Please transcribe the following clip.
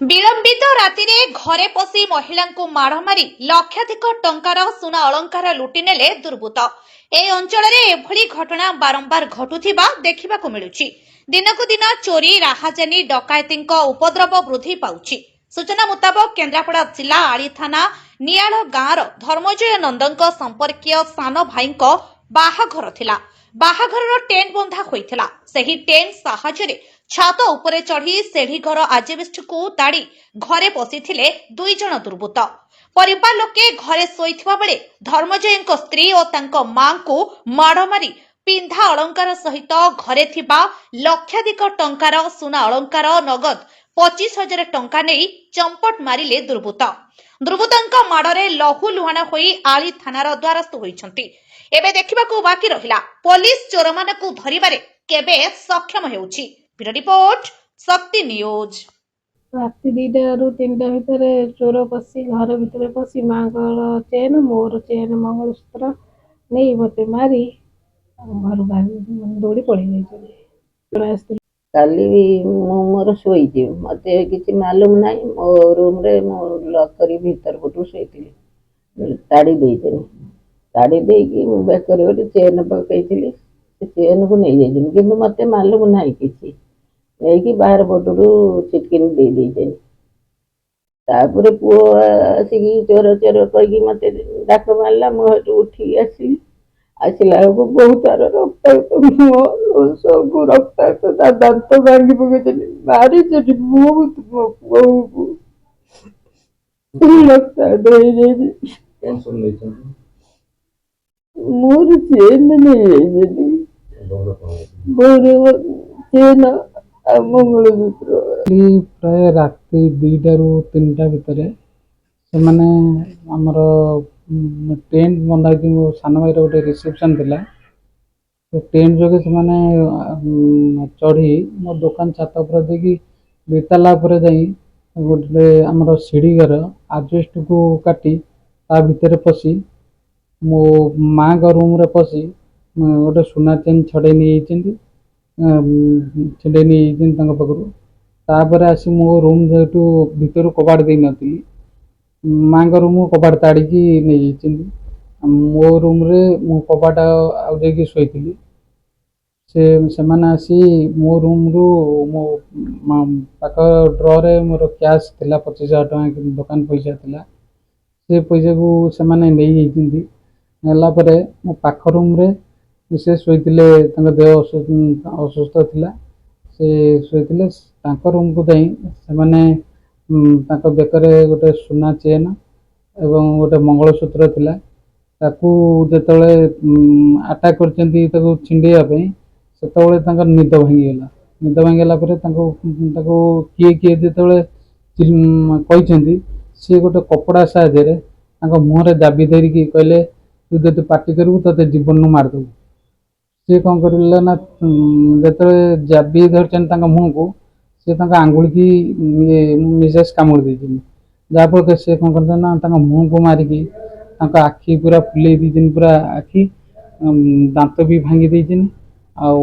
विलंबित राति घरे पशि महिला माड़ मारी लक्षाधिक टंकार सुना अलंकार लुटिनेले दुर्बृत्त। ए अंचल एभली घटना बारंबार घटुथिबा देखिबाकु मिलुछि। दिनकु दिन चोरी राहाजानी डकायती उपद्रव वृद्धि पाउछि। सूचना मुताबक केन्द्रापड़ा जिला आली थाना नियाळ गाँवर धर्मजय नंदन संपर्कीय सान भाई बाहाघर थिला। बाहाघर टेंट बंधा होइथिला। सही टेंट साहाय्य छात उपरे चढ़ी सेढ़ी घर आजबेस्ट को ताड़ी घरे पशिथिले दुई जण दुर्बृत्त। परिवार लोके घरे शोइथिबा बेले धर्मजय स्त्री और तांको मां को माड़ मारी पिंधा अलंकार सहित घरे थिबा लक्षाधिक टंकार सुना अलंकार नगद 25,000 टंका नहीं चंपट मारिले दुर्बृत्त। दुर्बृत्तଙ୍କ माड़े लहु लुहाण होई आली थानार द्वारस्थ होइछंती। एबे देखिबाकू बाकी रहिला पुलिस चोर मानकू धरिबारे केबे सक्षम हेउछि। ब्यूरो रिपोर्ट शक्ति न्यूज। राति 2टा ରୁ 3ଟା ଭିତରେ चोर पशि घर भितर पशि माँ चेन मोर चेन मंगलसूत्र नहीं मत मारी घर बाहर दौड़ी पड़ी जाइए। काली मोर शोची मत कि मालूम ना मो रूम रे मो लक कर भीतर पटू शोती ताड़ी ताड़ी बेकर गोटे चेन पकई चेन को नहीं जाइए कि मत मालूम ना कि नहीं बाहर पटू चिटकिन दे तापर पुओ आसिक चोर चोर कही मत डाक मारला मुझे उठी आसली आसला बहुत तार रक्त मुह सब रक्त दात भांगी पकड़ मारी बहुत पुओ रक्त मोर चेन नहीं चेन मंगलसूत्र प्राय राति 2टा ରୁ 3ଟା ଭିତରେ ସେମାନେ ଆମର टेंट बंधा मो सान भाई गोटे रिसेप्शन थिला। तो टेंट जोगे से चढ़ी मो दुकान छात उपर देखी 2 ताला पर जाई गोटे आमर सीढ़ी घर आजबेस्ट को काटी ता भितर पशि मो माँ का रूम रे पशि गोटे सुना चेन छड़े नहीं छड़े नहीं पाखु तापर आसी मो रूम जेटू भितर कबाड़ दे नी माँ रूम कबाड़ ताड़ी नहीं मो रूम रे मो कबाड़ आगे शोती से मैंने आसी मो रूम रू मो पाख ड्र मोर कैश थिला 25,000 टଙ୍କା दुकान पैसा थिला से पैसा को से नहीं मो पाख रूम रे से शोते देह असुस्थ थिला से शोते रूम को जाई से बेकर गोटे सुना चेन एवं गोटे मंगलसूत्र थिला ताकू जेतले अटैक करचंती ताकू छिंडेया से निद भांगीगला किए किए जेतले कहते सी गोटे कपड़ा साहाय्य मुहर दाबी धरिकी कहले तू जो पार्टी करू ते जीवन मारदेबू सी कौन कर जो जाबी धरचन मुह को सी आंगुल की मिसेस कामुड़ दे जहाँफल से कौन कर मुह को मारिकी आखि पूरा फुले पूरा आखि दांत भी भांगी आ